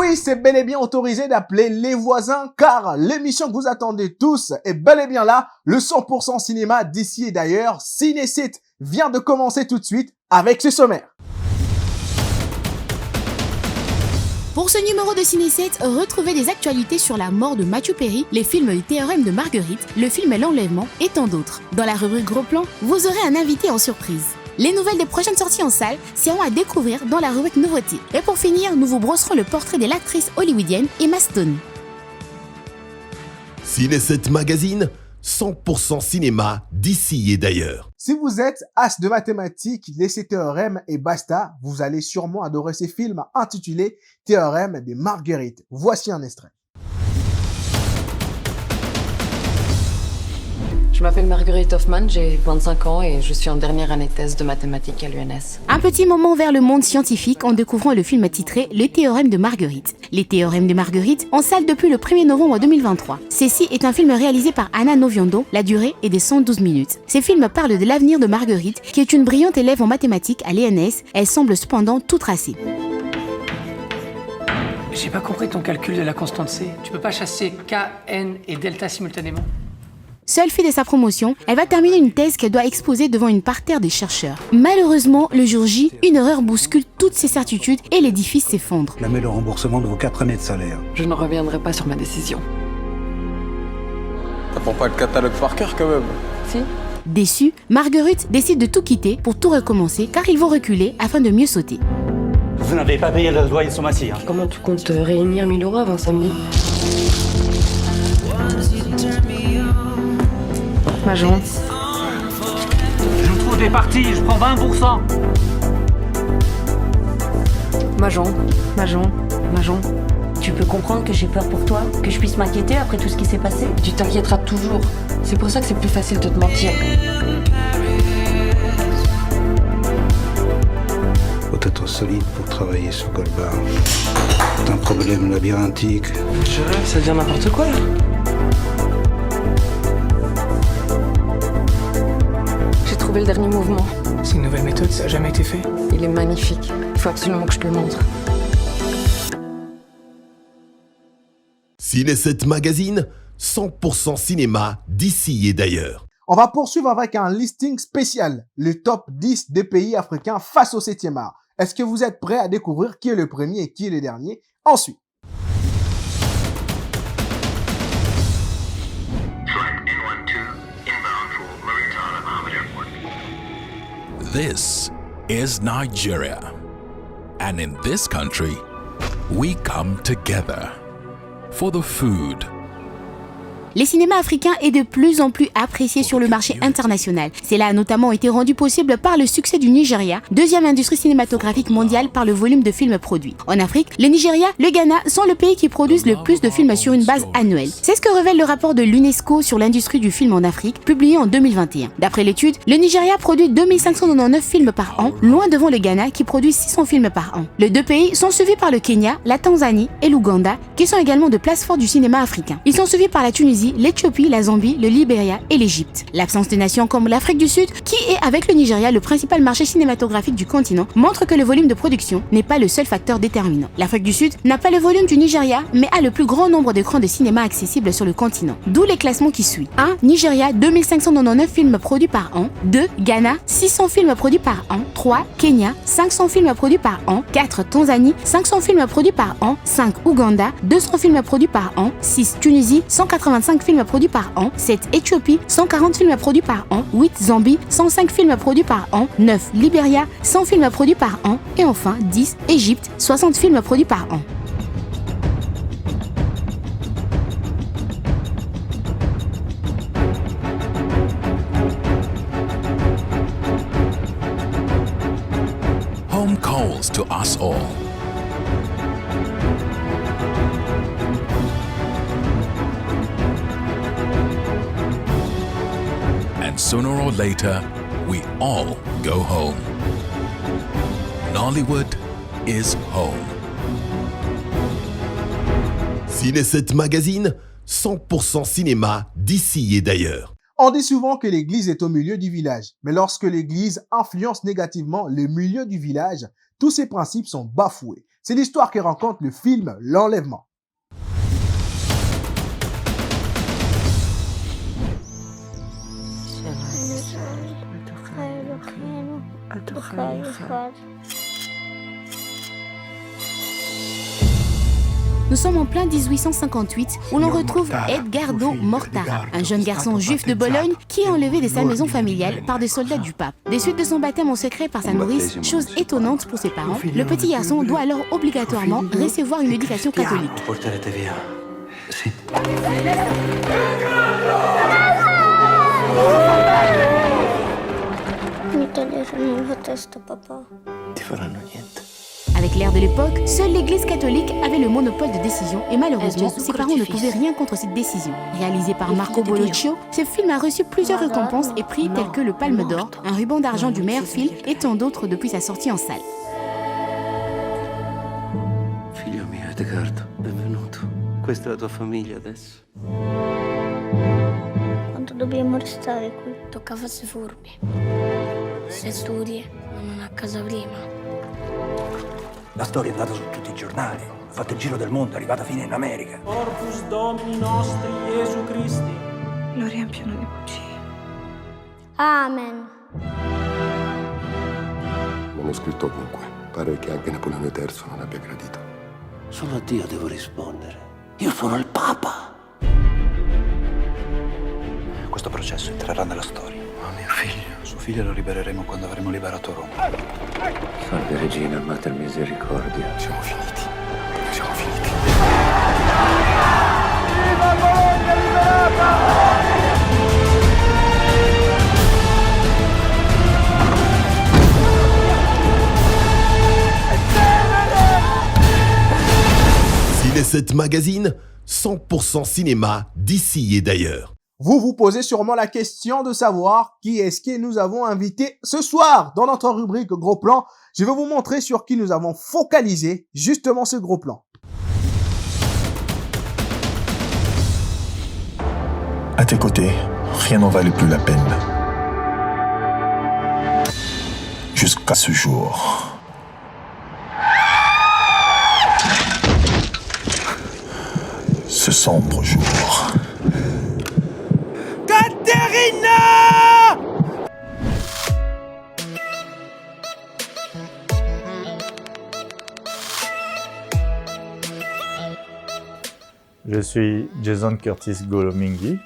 Oui, c'est bel et bien autorisé d'appeler les voisins car l'émission que vous attendez tous est bel et bien là. Le 100% cinéma d'ici et d'ailleurs, Ciné7 vient de commencer tout de suite avec ce sommaire. Pour ce numéro de Ciné7, retrouvez des actualités sur la mort de Matthew Perry, les films Le Théorème de Marguerite, le film L'Enlèvement et tant d'autres. Dans la rubrique Gros Plan, vous aurez un invité en surprise. Les nouvelles des prochaines sorties en salle seront à découvrir dans la rubrique Nouveautés. Et pour finir, nous vous brosserons le portrait de l'actrice hollywoodienne Emma Stone. Ciné7 Magazine, 100% cinéma d'ici et d'ailleurs. Si vous êtes as de mathématiques, laissez Théorème et basta, vous allez sûrement adorer ces films intitulés Théorème de Marguerite. Voici un extrait. Je m'appelle Marguerite Hoffman, j'ai 25 ans et je suis en dernière année de thèse de mathématiques à l'UNS. Un petit moment vers le monde scientifique en découvrant le film titré Le Théorème de Marguerite. Les Théorèmes de Marguerite en salle depuis le 1er novembre 2023. Ceci est un film réalisé par Anna Noviondo, la durée est de 112 minutes. Ces films parlent de l'avenir de Marguerite, qui est une brillante élève en mathématiques à l'ENS. Elle semble cependant tout tracée. J'ai pas compris ton calcul de la constante C. Tu peux pas chasser K, N et delta simultanément? Seule fille de sa promotion, elle va terminer une thèse qu'elle doit exposer devant une parterre des chercheurs. Malheureusement, le jour J, une erreur bouscule toutes ses certitudes et l'édifice s'effondre. Clamez le remboursement de vos 4 années de salaire. Je ne reviendrai pas sur ma décision. T'apprends pas le catalogue par cœur quand même? Si. Déçue, Marguerite décide de tout quitter pour tout recommencer car ils vont reculer afin de mieux sauter. Vous n'avez pas payé le loyer de Sommatie, hein? Comment tu comptes réunir 1000 € avant samedi? Majon. Je vous trouve des parties, je prends 20%. Majon. Tu peux comprendre que j'ai peur pour toi, que je puisse m'inquiéter après tout ce qui s'est passé? Tu t'inquiéteras toujours. C'est pour ça que c'est plus facile de te mentir. Faut être solide pour travailler sur Goldbar. C'est un problème labyrinthique. Je rêve, ça devient n'importe quoi là. J'ai trouvé le dernier mouvement. C'est une nouvelle méthode, ça a jamais été fait. Il est magnifique. Il faut absolument que je te le montre. Ciné7 Magazine, 100% cinéma d'ici et d'ailleurs. On va poursuivre avec un listing spécial, le top 10 des pays africains face au 7e art. Est-ce que vous êtes prêts à découvrir qui est le premier et qui est le dernier? Ensuite. This is Nigeria. And in this country, we come together for the food. Les cinémas africains est de plus en plus apprécié sur le marché international. Cela a notamment été rendu possible par le succès du Nigeria, deuxième industrie cinématographique mondiale par le volume de films produits. En Afrique, le Nigeria, le Ghana sont le pays qui produisent le plus de films sur une base annuelle. C'est ce que révèle le rapport de l'UNESCO sur l'industrie du film en Afrique, publié en 2021. D'après l'étude, le Nigeria produit 2599 films par an, loin devant le Ghana qui produit 600 films par an. Les deux pays sont suivis par le Kenya, la Tanzanie et l'Ouganda, qui sont également de places fortes du cinéma africain. Ils sont suivis par la Tunisie, l'Éthiopie, la Zambie, le Libéria et l'Égypte. L'absence de nations comme l'Afrique du Sud, qui est avec le Nigeria le principal marché cinématographique du continent, montre que le volume de production n'est pas le seul facteur déterminant. L'Afrique du Sud n'a pas le volume du Nigeria, mais a le plus grand nombre d'écrans de cinéma accessibles sur le continent. D'où les classements qui suivent. 1. Nigeria, 2599 films produits par an. 2. Ghana, 600 films produits par an. 3. Kenya, 500 films produits par an. 4. Tanzanie, 500 films produits par an. 5. Ouganda, 200 films produits par an. 6. Tunisie, 185 films produits par an. 7. Éthiopie, 140 films produits par an. 8. Zambie, 105 films produits par an. 9. Libéria, 100 films produits par an. Et enfin 10. Égypte, 60 films produits par an. Home calls to us all. And sooner or later, we all go home. Nollywood is home. Ciné7 Magazine, 100% cinéma d'ici et d'ailleurs. On dit souvent que l'église est au milieu du village, mais lorsque l'église influence négativement le milieu du village, tous ces principes sont bafoués. C'est l'histoire qui raconte le film L'Enlèvement. Nous sommes en plein 1858 où l'on retrouve Edgardo Mortara, un jeune garçon juif de Bologne qui est enlevé de sa maison familiale par des soldats du pape. Des suites de son baptême en secret par sa nourrice, chose étonnante pour ses parents, le petit garçon doit alors obligatoirement recevoir une éducation catholique. Avec l'ère de l'époque, seule l'Église catholique avait le monopole de décision et malheureusement, ses parents ne pouvaient rien contre cette décision. Réalisé par Marco Bellocchio, ce film a reçu plusieurs récompenses et prix tels que le Palme d'Or, un ruban d'argent du meilleur film et tant d'autres depuis sa sortie en salle. Figlio mio, Edgardo, benvenuto. Questa è la tua famiglia adesso. Quanto dobbiamo restare qui? Tocca farsi furbi. Se studi, non a casa prima. La storia è andata su tutti i giornali, ha fatto il giro del mondo, è arrivata fino in America. Corpus Domini nostri Gesù Cristi. Lo riempiono di bugie. Amen. Manoscritto ovunque. Pare che anche Napoleone III non abbia gradito. Solo a Dio devo rispondere. Io sono il Papa. Questo processo entrerà nella storia. Oh, mio figlio. Suo figlio lo libereremo quando avremo liberato Roma. Salve Regina, Mater Misericordia. Siamo finiti. Siamo finiti. Viva Bologna liberata! Ciné7 Magazine, 100% cinéma d'ici et d'ailleurs. Vous vous posez sûrement la question de savoir qui est-ce que nous avons invité ce soir dans notre rubrique Gros Plan. Je vais vous montrer sur qui nous avons focalisé justement ce gros plan. À tes côtés, rien n'en valait plus la peine. Jusqu'à ce jour. Ce sombre jour. Caterina! Je suis Jason Curtis Golomingi,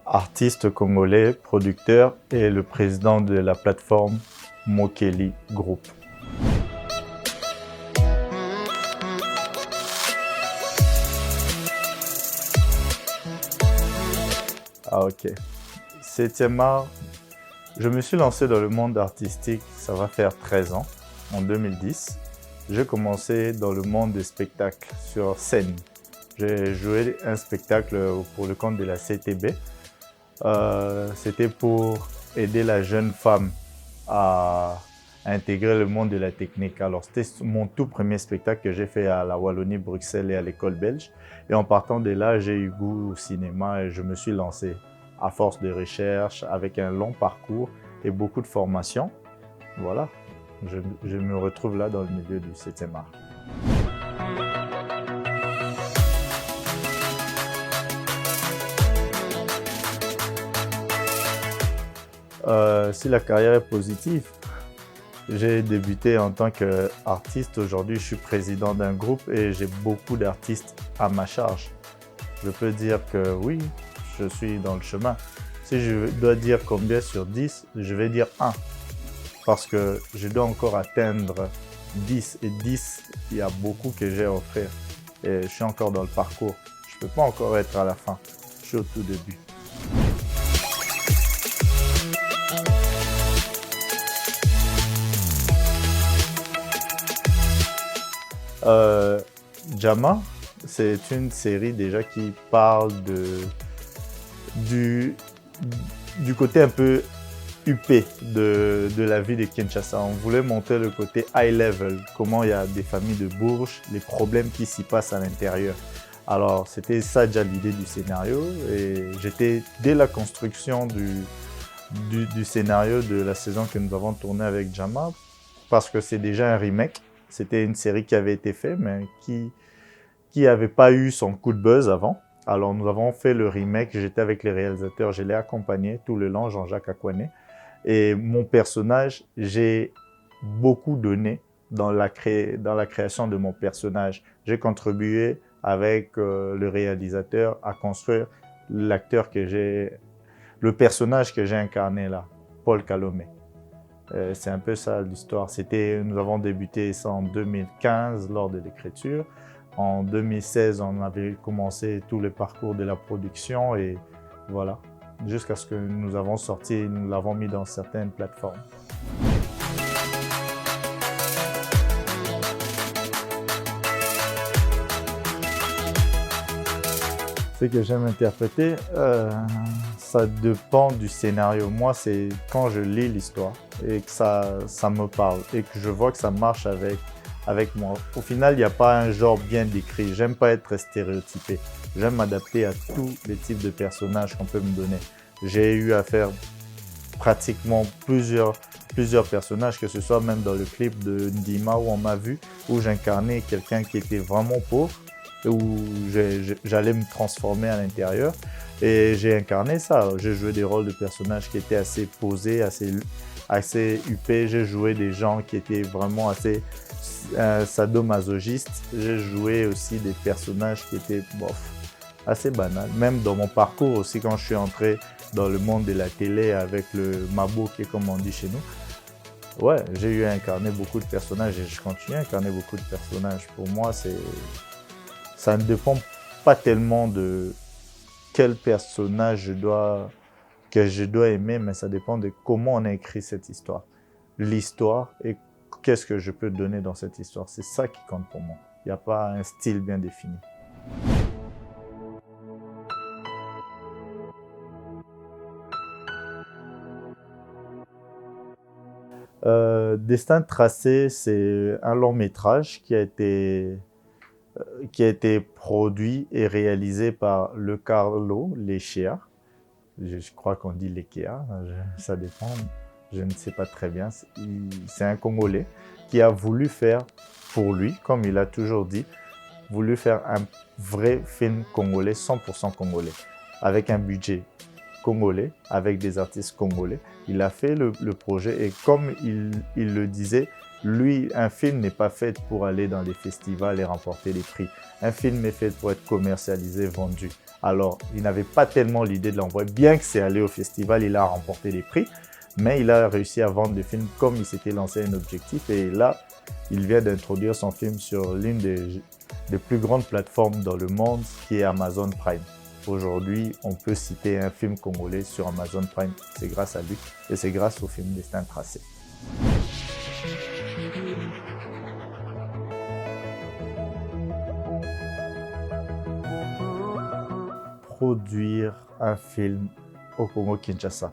artiste congolais, producteur et le président de la plateforme Mokeli Group. Ah ok. 7e art, je me suis lancé dans le monde artistique, ça va faire 13 ans, en 2010. J'ai commencé dans le monde des spectacles sur scène. J'ai joué un spectacle pour le compte de la CTB. C'était pour aider la jeune femme à intégrer le monde de la technique. Alors c'était mon tout premier spectacle que j'ai fait à la Wallonie, Bruxelles et à l'école belge. Et en partant de là, j'ai eu goût au cinéma et je me suis lancé à force de recherche, avec un long parcours et beaucoup de formation. Voilà, je me retrouve là dans le milieu du 7e art. Si la carrière est positive, j'ai débuté en tant qu'artiste. Aujourd'hui, je suis président d'un groupe et j'ai beaucoup d'artistes à ma charge. Je peux dire que oui, je suis dans le chemin. Si je dois dire combien sur 10, je vais dire 1. Parce que je dois encore atteindre 10. Et 10, il y a beaucoup que j'ai à offrir. Et je suis encore dans le parcours. Je ne peux pas encore être à la fin. Je suis au tout début. Jama, c'est une série déjà qui parle du côté un peu huppé de la vie de Kinshasa. On voulait montrer le côté high level, comment il y a des familles de Bourges, les problèmes qui s'y passent à l'intérieur. Alors c'était ça déjà l'idée du scénario et j'étais dès la construction du scénario de la saison que nous avons tourné avec Jama, parce que c'est déjà un remake. C'était une série qui avait été faite, mais qui n'avait pas eu son coup de buzz avant. Alors, nous avons fait le remake. J'étais avec les réalisateurs, je l'ai accompagné tout le long, Jean-Jacques Akwane. Et mon personnage, j'ai beaucoup donné dans la création de mon personnage. J'ai contribué avec le réalisateur à construire le personnage que j'ai incarné là, Paul Kalomé. C'est un peu ça l'histoire. Nous avons débuté ça en 2015 lors de l'écriture. En 2016, on avait commencé tout le parcours de la production et voilà, jusqu'à ce que nous avons sorti, nous l'avons mis dans certaines plateformes. Ce que j'aime interpréter, ça dépend du scénario. Moi, c'est quand je lis l'histoire et que ça me parle et que je vois que ça marche avec moi. Au final, il n'y a pas un genre bien décrit. J'aime pas être stéréotypé. J'aime m'adapter à tous les types de personnages qu'on peut me donner. J'ai eu à faire pratiquement plusieurs personnages, que ce soit même dans le clip de Ndima où on m'a vu, où j'incarnais quelqu'un qui était vraiment pauvre, où j'allais me transformer à l'intérieur. Et j'ai incarné ça. J'ai joué des rôles de personnages qui étaient assez posés, assez huppés. J'ai joué des gens qui étaient vraiment assez sadomasochistes. J'ai joué aussi des personnages qui étaient assez banals. Même dans mon parcours aussi, quand je suis entré dans le monde de la télé avec le Maboké, comme on dit chez nous, ouais, j'ai eu à incarner beaucoup de personnages et je continue à incarner beaucoup de personnages. Pour moi, ça ne dépend pas tellement de quel personnage que je dois aimer, mais ça dépend de comment on a écrit cette histoire. L'histoire et qu'est-ce que je peux donner dans cette histoire. C'est ça qui compte pour moi. Il n'y a pas un style bien défini. Destin tracé, c'est un long métrage qui a été produit et réalisé par Le Carlo Lechea. Je crois qu'on dit Lekea, ça dépend, je ne sais pas très bien. C'est un Congolais qui a voulu faire pour lui, comme il a toujours dit, voulu faire un vrai film congolais, 100% congolais, avec un budget congolais, avec des artistes congolais. Il a fait le projet et comme il le disait, lui, un film n'est pas fait pour aller dans les festivals et remporter les prix. Un film est fait pour être commercialisé, vendu. Alors, il n'avait pas tellement l'idée de l'envoyer. Bien que c'est allé au festival, il a remporté les prix, mais il a réussi à vendre le film comme il s'était lancé un objectif. Et là, il vient d'introduire son film sur l'une des plus grandes plateformes dans le monde, qui est Amazon Prime. Aujourd'hui, on peut citer un film congolais sur Amazon Prime. C'est grâce à lui et c'est grâce au film Destin tracé. Produire un film au Congo-Kinshasa.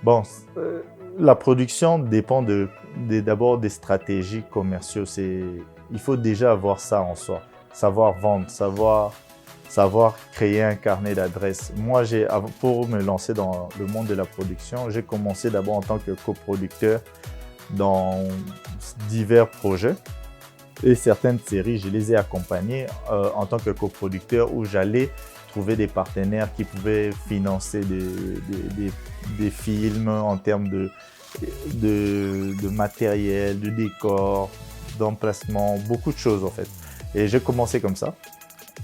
Bon, la production dépend d'abord des stratégies commerciales. Il faut déjà avoir ça en soi, savoir vendre, savoir créer un carnet d'adresses. Moi, pour me lancer dans le monde de la production, j'ai commencé d'abord en tant que coproducteur dans divers projets. Et certaines séries, je les ai accompagnées en tant que coproducteur où j'allais trouver des partenaires qui pouvaient financer des films en termes de matériel, de décor, d'emplacement, beaucoup de choses en fait. Et j'ai commencé comme ça.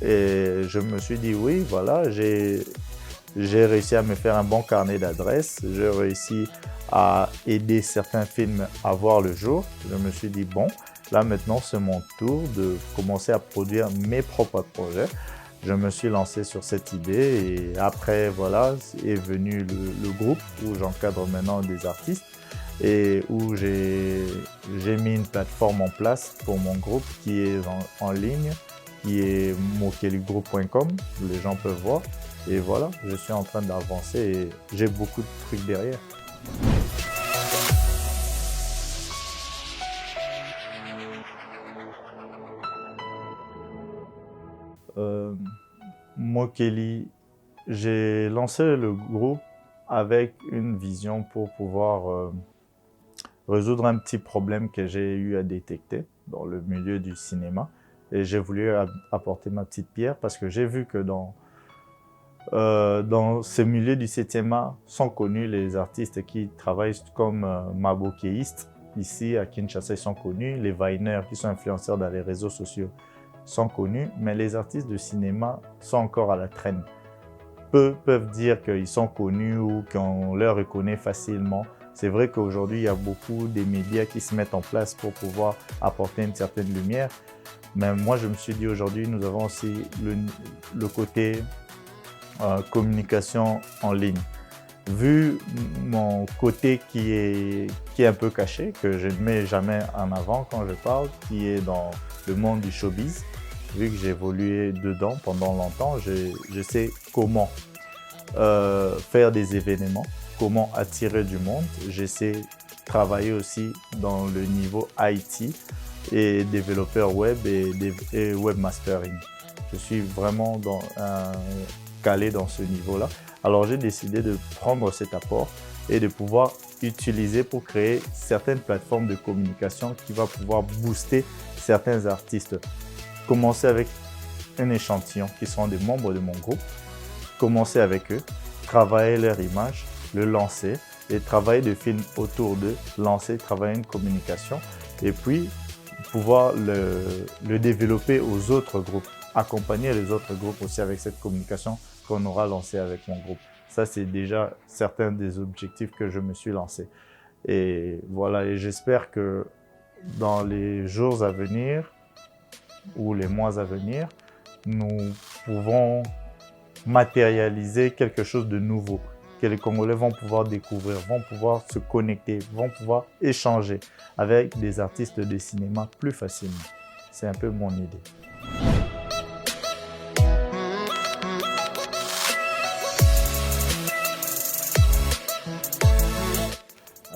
Et je me suis dit oui, voilà, j'ai réussi à me faire un bon carnet d'adresses. J'ai réussi à aider certains films à voir le jour. Je me suis dit bon, là maintenant c'est mon tour de commencer à produire mes propres projets. Je me suis lancé sur cette idée et après voilà est venu le groupe où j'encadre maintenant des artistes et où j'ai mis une plateforme en place pour mon groupe qui est en ligne, qui est mokeligroup.com, les gens peuvent voir. Et voilà, je suis en train d'avancer et j'ai beaucoup de trucs derrière. Mokeli, j'ai lancé le groupe avec une vision pour pouvoir résoudre un petit problème que j'ai eu à détecter. dans le milieu du cinéma. Et j'ai voulu apporter ma petite pierre parce que j'ai vu que dans ce milieu du 7e art sont connus les artistes qui travaillent comme mabokéistes. Ici, à Kinshasa, ils sont connus. Les Viners, qui sont influenceurs dans les réseaux sociaux, sont connus. Mais les artistes de cinéma sont encore à la traîne. Peu peuvent dire qu'ils sont connus ou qu'on leur reconnaît facilement. C'est vrai qu'aujourd'hui, il y a beaucoup de médias qui se mettent en place pour pouvoir apporter une certaine lumière. Mais moi, je me suis dit aujourd'hui, nous avons aussi le côté communication en ligne. Vu mon côté qui est un peu caché, que je ne mets jamais en avant quand je parle, qui est dans le monde du showbiz, vu que j'ai évolué dedans pendant longtemps, je sais comment faire des événements, comment attirer du monde. J'essaie de travailler aussi dans le niveau IT et développeur web et webmastering. Je suis vraiment calé dans ce niveau-là. Alors j'ai décidé de prendre cet apport et de pouvoir utiliser pour créer certaines plateformes de communication qui vont pouvoir booster certains artistes. Commencer avec un échantillon qui seront des membres de mon groupe, commencer avec eux, travailler leur image, le lancer et travailler des films autour d'eux, lancer, travailler une communication et puis pouvoir le développer aux autres groupes, accompagner les autres groupes aussi avec cette communication qu'on aura lancée avec mon groupe. Ça, c'est déjà certains des objectifs que je me suis lancé. Et voilà, et j'espère que dans les jours à venir ou les mois à venir, nous pouvons matérialiser quelque chose de nouveau, que les Congolais vont pouvoir découvrir, vont pouvoir se connecter, vont pouvoir échanger avec des artistes de cinéma plus facilement. C'est un peu mon idée.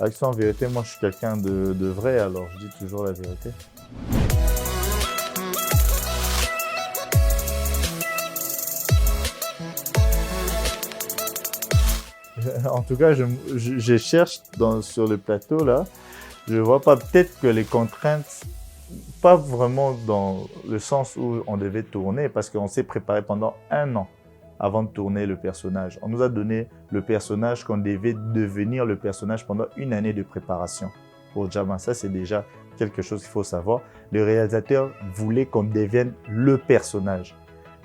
Action en vérité, moi je suis quelqu'un de vrai, alors je dis toujours la vérité. En tout cas, je cherche sur le plateau là, je vois pas, peut-être que les contraintes, pas vraiment dans le sens où on devait tourner, parce qu'on s'est préparé pendant 1 an avant de tourner le personnage. On nous a donné le personnage qu'on devait devenir le personnage pendant 1 année de préparation pour Djama. Ça, c'est déjà quelque chose qu'il faut savoir. Le réalisateur voulait qu'on devienne le personnage.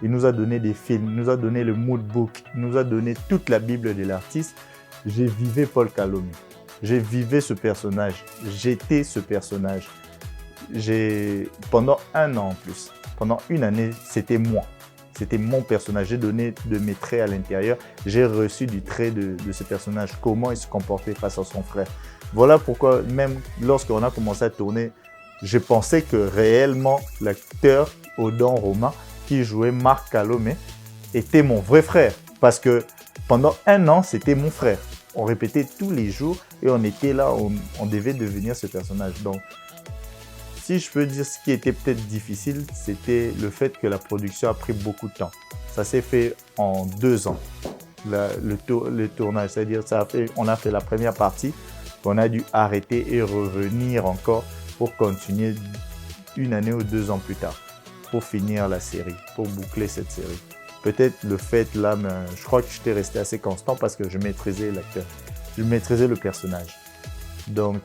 Il nous a donné des films, il nous a donné le moodbook, il nous a donné toute la Bible de l'artiste. J'ai vivé Paul Kalomé. J'ai vivé ce personnage. J'étais ce personnage. Pendant 1 an en plus, pendant 1 année, c'était moi. C'était mon personnage. J'ai donné de mes traits à l'intérieur. J'ai reçu du trait de ce personnage. Comment il se comportait face à son frère. Voilà pourquoi, même lorsqu'on a commencé à tourner, je pensais que réellement l'acteur Odon Romain qui jouait Marc Kalomé était mon vrai frère. Parce que pendant 1 an, c'était mon frère. On répétait tous les jours et on était là, on devait devenir ce personnage. Donc, si je peux dire ce qui était peut-être difficile, c'était le fait que la production a pris beaucoup de temps. Ça s'est fait en 2 ans, le tournage. C'est-à-dire on a fait la première partie, qu'on a dû arrêter et revenir encore pour continuer 1 année ou 2 ans plus tard, pour finir la série, pour boucler cette série. Peut-être le fait là, mais je crois que j'étais resté assez constant parce que je maîtrisais l'acteur, je maîtrisais le personnage. Donc,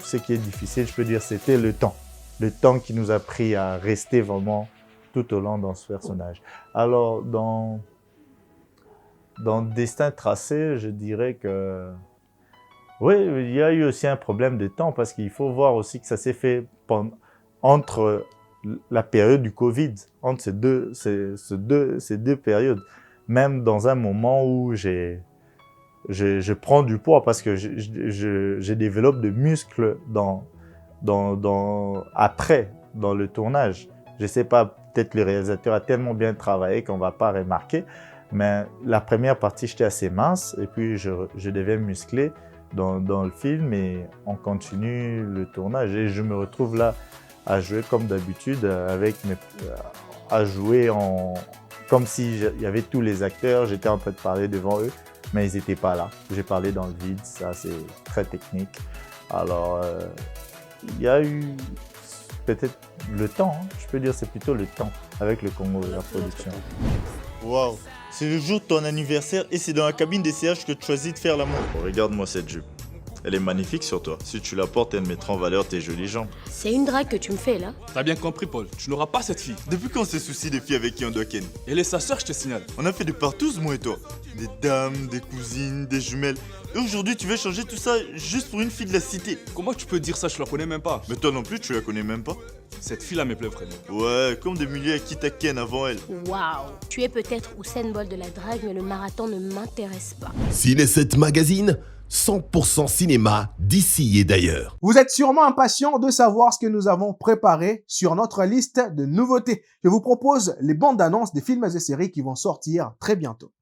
ce qui est difficile, je peux dire, c'était le temps qui nous a pris à rester vraiment tout au long dans ce personnage. Alors, dans Destin tracé, je dirais que oui, il y a eu aussi un problème de temps parce qu'il faut voir aussi que ça s'est fait entre la période du Covid, entre ces deux périodes. Même dans un moment où je prends du poids parce que je développe de muscles après, dans le tournage. Je ne sais pas, peut-être le réalisateur a tellement bien travaillé qu'on ne va pas remarquer, mais la première partie, j'étais assez mince et puis je deviens musclé dans le film et on continue le tournage. Et je me retrouve là à jouer comme d'habitude, à jouer comme s'il y avait tous les acteurs, j'étais en train de parler devant eux, mais ils n'étaient pas là. J'ai parlé dans le vide, ça c'est très technique. Alors, il y a eu peut-être le temps, hein. Je peux dire c'est plutôt le temps avec le Congo, la production. Waouh, c'est le jour de ton anniversaire et c'est dans la cabine des CH que tu choisis de faire l'amour. Regarde-moi cette jupe. Elle est magnifique sur toi. Si tu la portes, elle mettra en valeur tes jolies jambes. C'est une drague que tu me fais là? T'as bien compris, Paul. Tu n'auras pas cette fille. Depuis quand on se soucie des filles avec qui on doit ken? Elle est sa sœur, je te signale. On a fait de partous, moi et toi. Des dames, des cousines, des jumelles. Et aujourd'hui, tu veux changer tout ça juste pour une fille de la cité. Comment tu peux dire ça? Je la connais même pas. Mais toi non plus, tu la connais même pas. Cette fille-là me plaît vraiment. Ouais, comme des milliers à qui t'as ken avant elle. Waouh! Tu es peut-être Usain Bolt de la drague, mais le marathon ne m'intéresse pas. Ciné 7 Magazine, 100% cinéma d'ici et d'ailleurs. Vous êtes sûrement impatient de savoir ce que nous avons préparé sur notre liste de nouveautés. Je vous propose les bandes annonces des films et séries qui vont sortir très bientôt.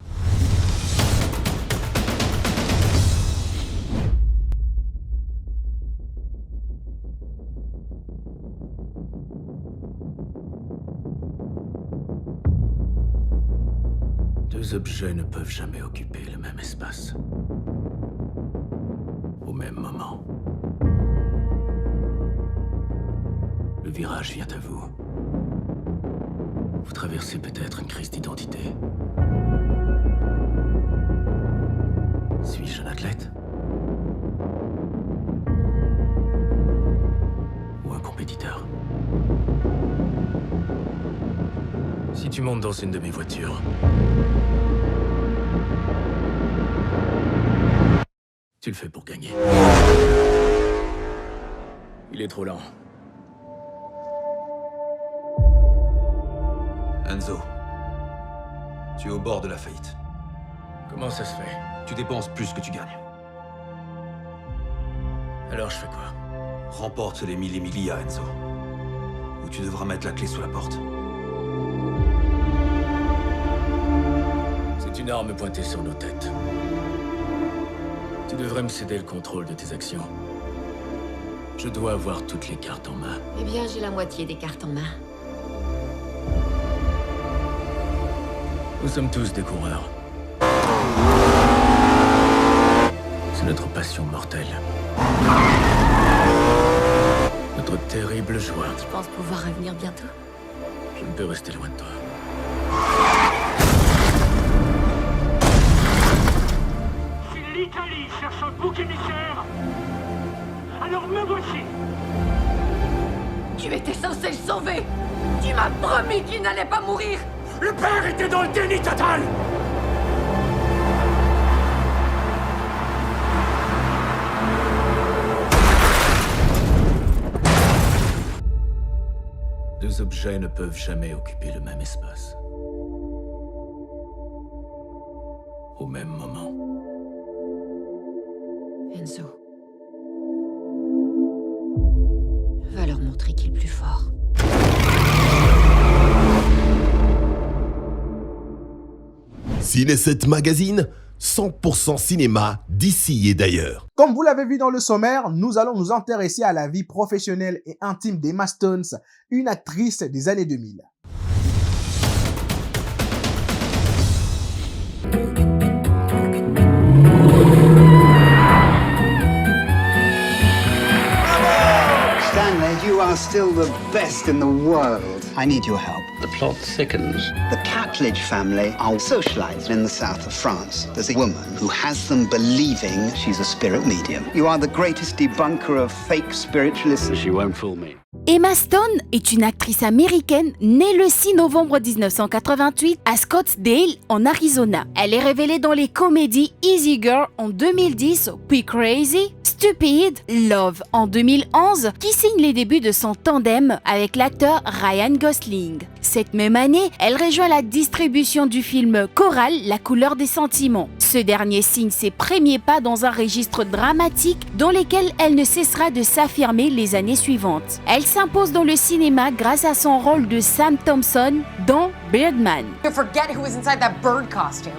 Deux objets ne peuvent jamais occuper le même espace. Au même moment. Le virage vient à vous. Vous traversez peut-être une crise d'identité. Suis-je un athlète? Ou un compétiteur? Si tu montes dans une de mes voitures, tu le fais pour gagner. Il est trop lent. Enzo, tu es au bord de la faillite. Comment ça se fait? Tu dépenses plus que tu gagnes. Alors je fais quoi? Remporte les Mille Enzo. Ou tu devras mettre la clé sous la porte. C'est une arme pointée sur nos têtes. Tu devrais me céder le contrôle de tes actions. Je dois avoir toutes les cartes en main. Eh bien, j'ai la moitié des cartes en main. Nous sommes tous des coureurs. C'est notre passion mortelle. Notre terrible joie. Tu penses pouvoir revenir bientôt? Je ne peux rester loin de toi. Si l'Italie cherche un bouc émissaire, alors me voici. Tu étais censé le sauver! Tu m'as promis qu'il n'allait pas mourir! Le père était dans le déni total! Deux objets ne peuvent jamais occuper le même espace. Au même moment. Enzo. Va leur montrer qui est le plus fort. Ciné 7 Magazine, 100% cinéma d'ici et d'ailleurs. Comme vous l'avez vu dans le sommaire, nous allons nous intéresser à la vie professionnelle et intime d'Emma Stone, une actrice des années 2000. Stanley, you are still the best in the world. I need your help. The plot thickens. The Catledge family are socialized in the south of France. There's a woman who has them believing she's a spirit medium. You are the greatest debunker of fake spiritualists. She won't fool me. Emma Stone est une actrice américaine née le 6 novembre 1988 à Scottsdale, en Arizona. Elle est révélée dans les comédies Easy Girl en 2010, puis Crazy, Stupid, Love en 2011, qui signe les débuts de son tandem avec l'acteur Ryan Gosling. Cette même année, elle rejoint la distribution du film Coral, la couleur des sentiments. Ce dernier signe ses premiers pas dans un registre dramatique dans lequel elle ne cessera de s'affirmer les années suivantes. Elle s'impose dans le cinéma grâce à son rôle de Sam Thompson dans Birdman. You forget who was inside that bird costume.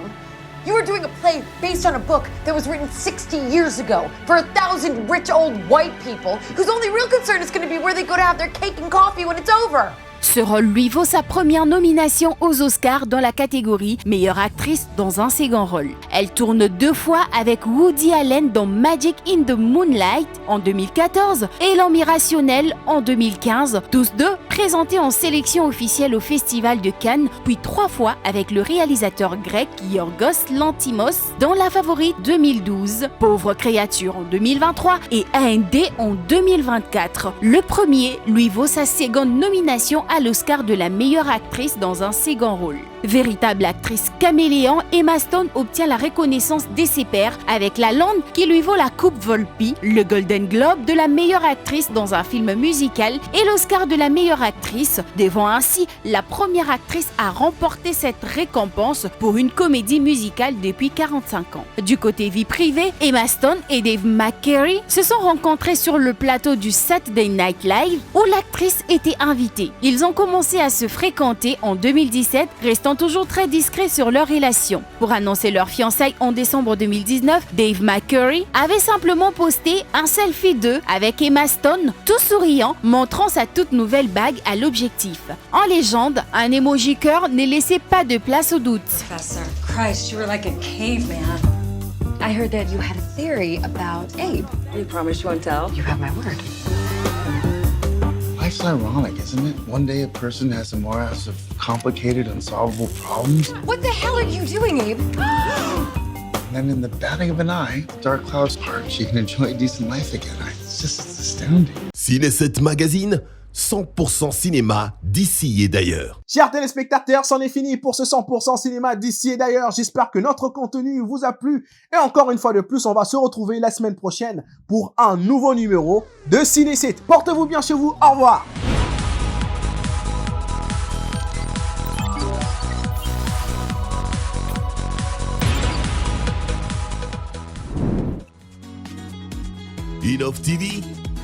You were doing a play based on a book that was written 60 years ago for 1,000 rich old white people whose only real concern is going to be where they go to have their cake and coffee when it's over. Ce rôle lui vaut sa première nomination aux Oscars dans la catégorie meilleure actrice dans un second rôle. Elle tourne 2 fois avec Woody Allen dans Magic in the Moonlight en 2014 et L'Homme irrationnel en 2015, tous deux présentés en sélection officielle au Festival de Cannes, puis 3 fois avec le réalisateur grec Yorgos Lanthimos dans La Favorite 2012, Pauvre créature en 2023 et AND en 2024. Le premier lui vaut sa seconde nomination à l'Oscar de la meilleure actrice dans un second rôle. Véritable actrice caméléon, Emma Stone obtient la reconnaissance de ses pairs avec La Land qui lui vaut la Coupe Volpi, le Golden Globe de la meilleure actrice dans un film musical et l'Oscar de la meilleure actrice, devenant ainsi la première actrice à remporter cette récompense pour une comédie musicale depuis 45 ans. Du côté vie privée, Emma Stone et Dave McCary se sont rencontrés sur le plateau du Saturday Night Live où l'actrice était invitée. Ils ont commencé à se fréquenter en 2017, restant toujours très discrets sur leur relation. Pour annoncer leur fiançailles en décembre 2019, Dave McCary avait simplement posté un selfie d'eux avec Emma Stone, tout souriant, montrant sa toute nouvelle bague à l'objectif. En légende, un emoji cœur ne laissait pas de place au doute. Professor, Christ, you were like a caveman. I heard that you had a theory about Abe. You promise you won't tell? You have my word. Life's ironic, isn't it? One day a person has a morass of complicated, unsolvable problems. What the hell are you doing, Abe? And then in the batting of an eye, the dark clouds part. She can enjoy a decent life again. It's astounding. Ciné7 Magazine, 100% cinéma d'ici et d'ailleurs. Chers téléspectateurs, c'en est fini pour ce 100% cinéma d'ici et d'ailleurs. J'espère que notre contenu vous a plu. Et encore une fois de plus, on va se retrouver la semaine prochaine pour un nouveau numéro de Ciné7. Portez-vous bien chez vous. Au revoir. Innov TV,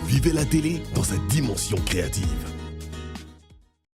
vivez la télé dans sa dimension créative.